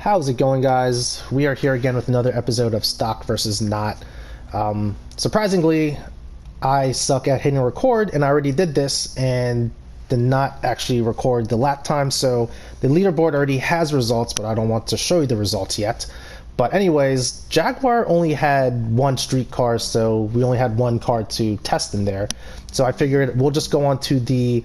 How's it going, guys? We are here again with another episode of Stock versus Not. Surprisingly, I suck at hitting record, and I already did this and did not actually record the lap time, so the leaderboard already has results, but I don't want to show you the results yet. But anyways, Jaguar only had one street car, so we only had one car to test in there. So I figured we'll just go on to the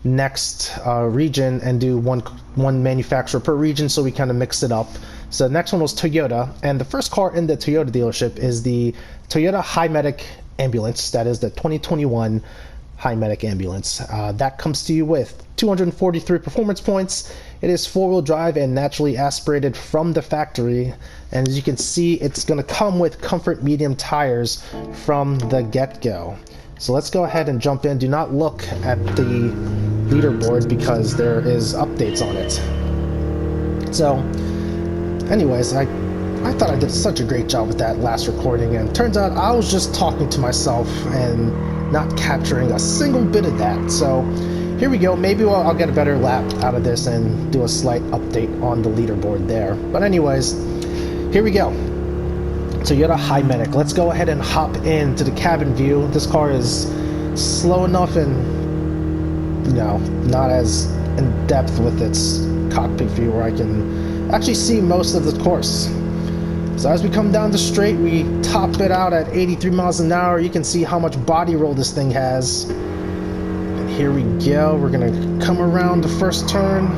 next region and do one manufacturer per region, so we kind of mix it up. So the next one was Toyota, and the first car in the Toyota dealership is the Toyota Himedic ambulance. That is the 2021 Himedic ambulance. That comes to you with 243 performance points. It is four-wheel drive and naturally aspirated from the factory, and as you can see, it's going to come with comfort medium tires from the get-go. So let's go ahead and jump in. Do not look at the leaderboard because there is updates on it. So anyways, I thought I did such a great job with that last recording, and turns out I was just talking to myself and not capturing a single bit of that. So here we go. Maybe I'll get a better lap out of this and do a slight update on the leaderboard there. But anyways, here we go. Toyota Himedic. Let's go ahead and hop into the cabin view. This car is slow enough and, you know, not as in depth with its cockpit view where I can actually see most of the course. So as we come down the straight, we top it out at 83 miles an hour. You can see how much body roll this thing has. And here we go. We're gonna come around the first turn,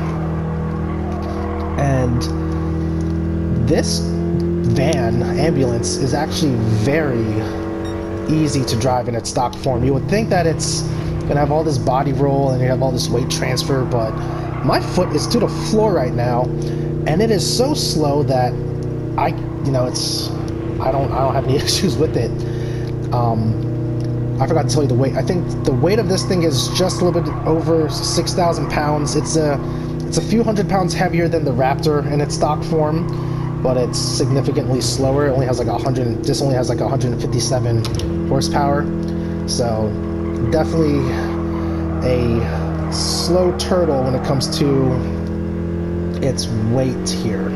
and this van ambulance is actually very easy to drive in its stock form. You would think that it's gonna have all this body roll and you have all this weight transfer, but my foot is to the floor right now, and it is so slow that I don't have any issues with it. I forgot to tell you the weight. I think the weight of this thing is just a little bit over 6,000 pounds. It's a few hundred pounds heavier than the Raptor in its stock form, but it's significantly slower. It only has like 100. This only has like 157 horsepower, so definitely a slow turtle when it comes to its weight here.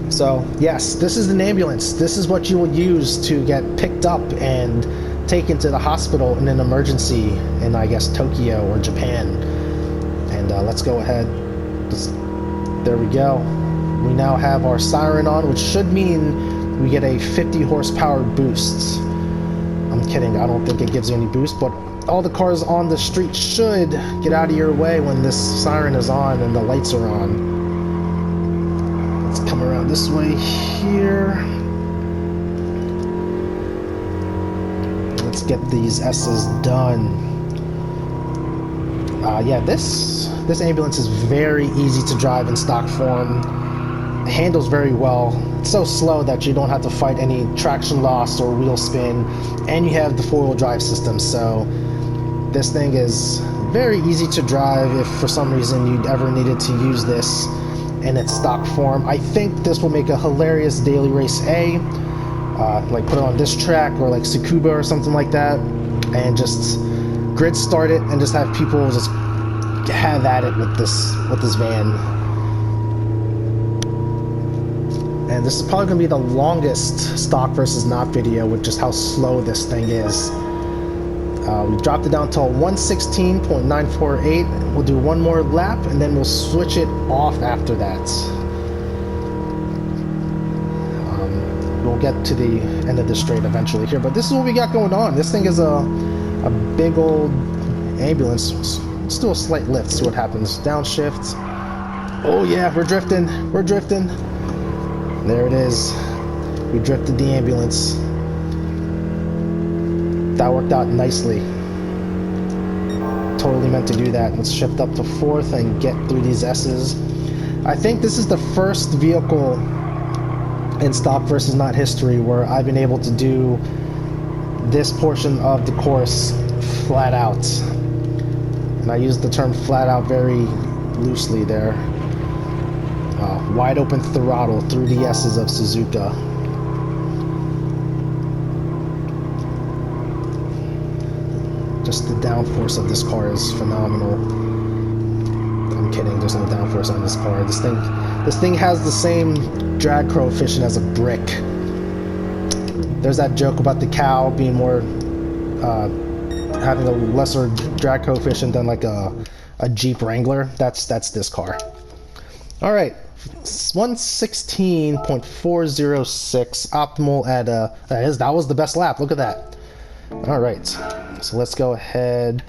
So yes, this is an ambulance. This is what you will use to get picked up and taken to the hospital in an emergency in, I guess, Tokyo or Japan. And let's go ahead. There we go. We now have our siren on, which should mean we get a 50 horsepower boost. I'm kidding, I don't think it gives you any boost, but all the cars on the street should get out of your way when this siren is on and the lights are on. Let's come around this way here. Let's get these S's done. Yeah, this ambulance is very easy to drive in stock form. Handles very well. It's so slow that you don't have to fight any traction loss or wheel spin, and you have the four-wheel drive system, so this thing is very easy to drive if for some reason you ever needed to use this in its stock form. I think this will make a hilarious daily race A, like put it on this track or like Tsukuba or something like that, and just grid start it and just have people just have at it with this van. And this is probably going to be the longest stock versus not video with just how slow this thing is. We dropped it down to 116.948. We'll do one more lap and then we'll switch it off after that. We'll get to the end of the straight eventually here, but this is what we got going on. This thing is a big old ambulance. Let's do a slight lift, see what happens. Downshift. Oh yeah, we're drifting. We're drifting. There it is. We drifted the ambulance. That worked out nicely. Totally meant to do that. Let's shift up to fourth and get through these S's. I think this is the first vehicle in stock versus not history where I've been able to do this portion of the course flat out. And I use the term flat out very loosely there. Wide open throttle through the S's of Suzuka. Just the downforce of this car is phenomenal. I'm I'm kidding. There's no downforce on this car. This thing has the same drag coefficient as a brick. There's that joke about the cow being more, having a lesser drag coefficient than like a Jeep Wrangler. That's this car. All right, 116.406 optimal at that was the best lap. Look at that. All right, so let's go ahead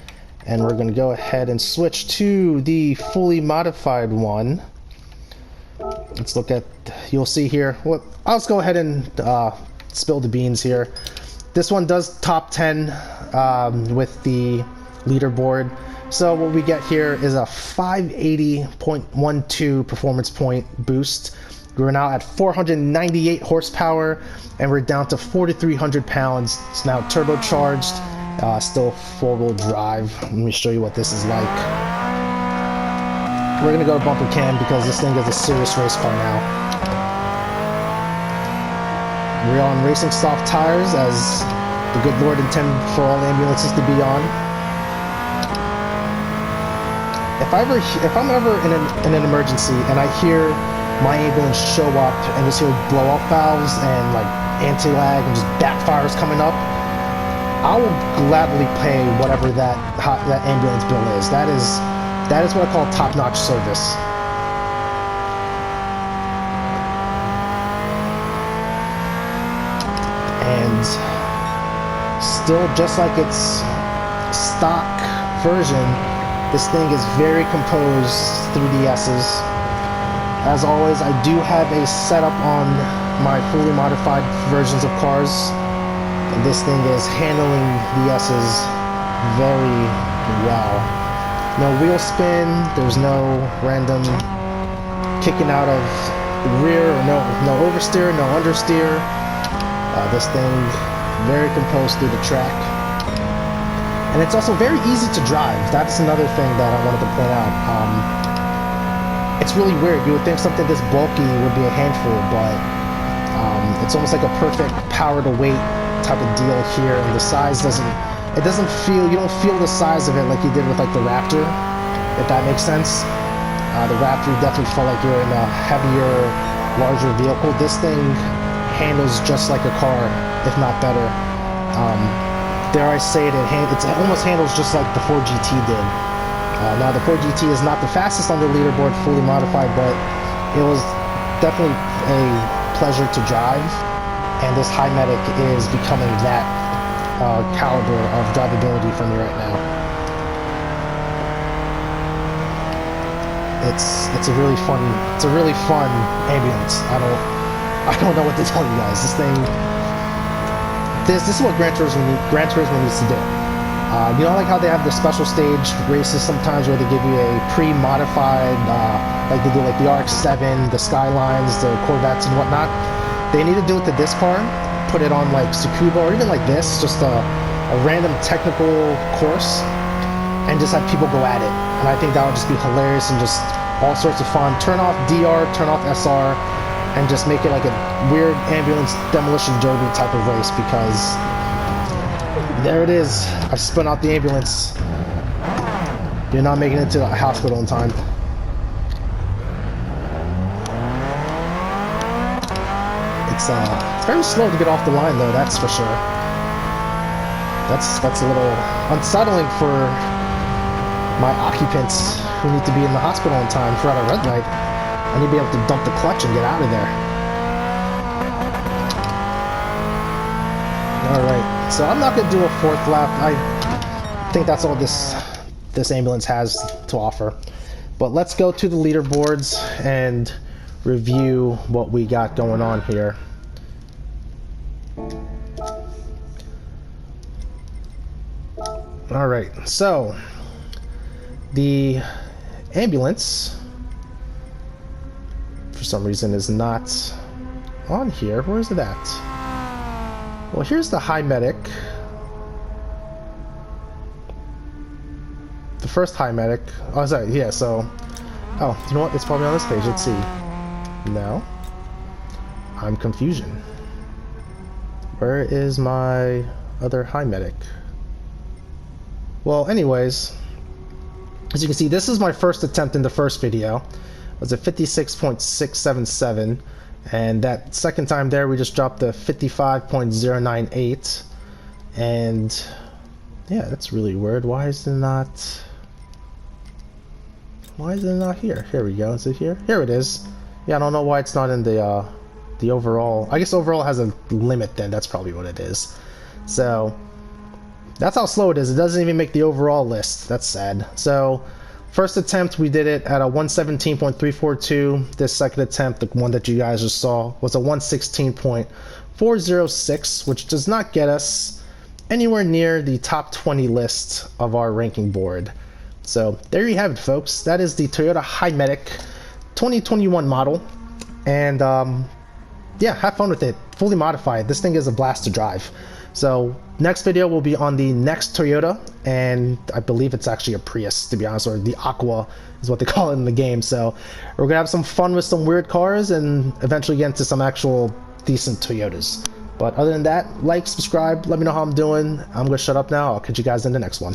and we're gonna go ahead and switch to the fully modified one. Let's look at, you'll see here. Well, I'll just go ahead and spill the beans here. This one does top 10 with the leaderboard. So what we get here is a 580.12 performance point boost. We're now at 498 horsepower and we're down to 4,300 pounds. It's now turbocharged, still four-wheel drive. Let me show you what this is like. We're gonna go to bumper cam because this thing is a serious race car now. We're on racing soft tires as the good Lord intended for all ambulances to be on. If I'm ever in an emergency and I hear my ambulance show up and just hear blow up valves and like anti-lag and just backfires coming up, I will gladly pay whatever that ambulance bill is. That is what I call top-notch service. And still, just like its stock version, this thing is very composed 3DS's. As always, I do have a setup on my fully modified versions of cars, and this thing is handling the S's very well. No wheel spin, there's no random kicking out of the rear, or no oversteer, no understeer. This thing very composed through the track. And it's also very easy to drive. That's another thing that I wanted to point out. It's really weird. You would think something this bulky would be a handful, but it's almost like a perfect power to weight type of deal here. And the size you don't feel the size of it like you did with like the Raptor, if that makes sense. The Raptor definitely felt like you're in a heavier, larger vehicle. This thing handles just like a car, if not better. Dare I say it, it almost handles just like the Ford GT did. Now the Ford GT is not the fastest on the leaderboard, fully modified, but it was definitely a pleasure to drive, and this Himedic is becoming that caliber of drivability for me right now. It's a really fun ambulance. I don't know what to tell you guys. This is what Gran Turismo needs to do. You know, like how they have the special stage races sometimes where they give you a pre-modified, like they do like the RX-7, the Skylines, the Corvettes and whatnot. They need to do it to this car, put it on like Tsukuba or even like this, just a random technical course, and just have people go at it. And I think that would just be hilarious and just all sorts of fun. Turn off DR, turn off SR, and just make it like a weird ambulance demolition derby type of race, because there it is. I spun out the ambulance. You're not making it to the hospital in time. It's very slow to get off the line though, that's for sure. That's a little unsettling for my occupants who need to be in the hospital in time for at a red light. I need to be able to dump the clutch and get out of there. Alright, so I'm not going to do a fourth lap. I think that's all this ambulance has to offer. But let's go to the leaderboards and review what we got going on here. Alright, so the ambulance for some reason is not on here. Where is it at? Well, here's the Himedic. The first Himedic. Oh, sorry. Yeah, so... Oh, you know what? It's probably on this page. Let's see. No. I'm confusion. Where is my other Himedic? Well, anyways, As you can see, this is my first attempt in the first video. It was a 56.677, and that second time there we just dropped the 55.098, and yeah, that's really weird. Why is it not here? Here we go. Is it here? Here it is. Yeah, I don't know why it's not in the overall. I guess overall has a limit then. That's probably what it is. So that's how slow it is. It doesn't even make the overall list. That's sad. So first attempt, we did it at a 117.342. This second attempt, the one that you guys just saw, was a 116.406, which does not get us anywhere near the top 20 list of our ranking board. So there you have it, folks. That is the Toyota Himedic 2021 model. And yeah, have fun with it. Fully modified. This thing is a blast to drive. So next video will be on the next Toyota, and I believe it's actually a Prius, to be honest, or the Aqua is what they call it in the game. So we're gonna have some fun with some weird cars and eventually get into some actual decent Toyotas. But other than that, like, subscribe, let me know how I'm doing. I'm gonna shut up now. I'll catch you guys in the next one.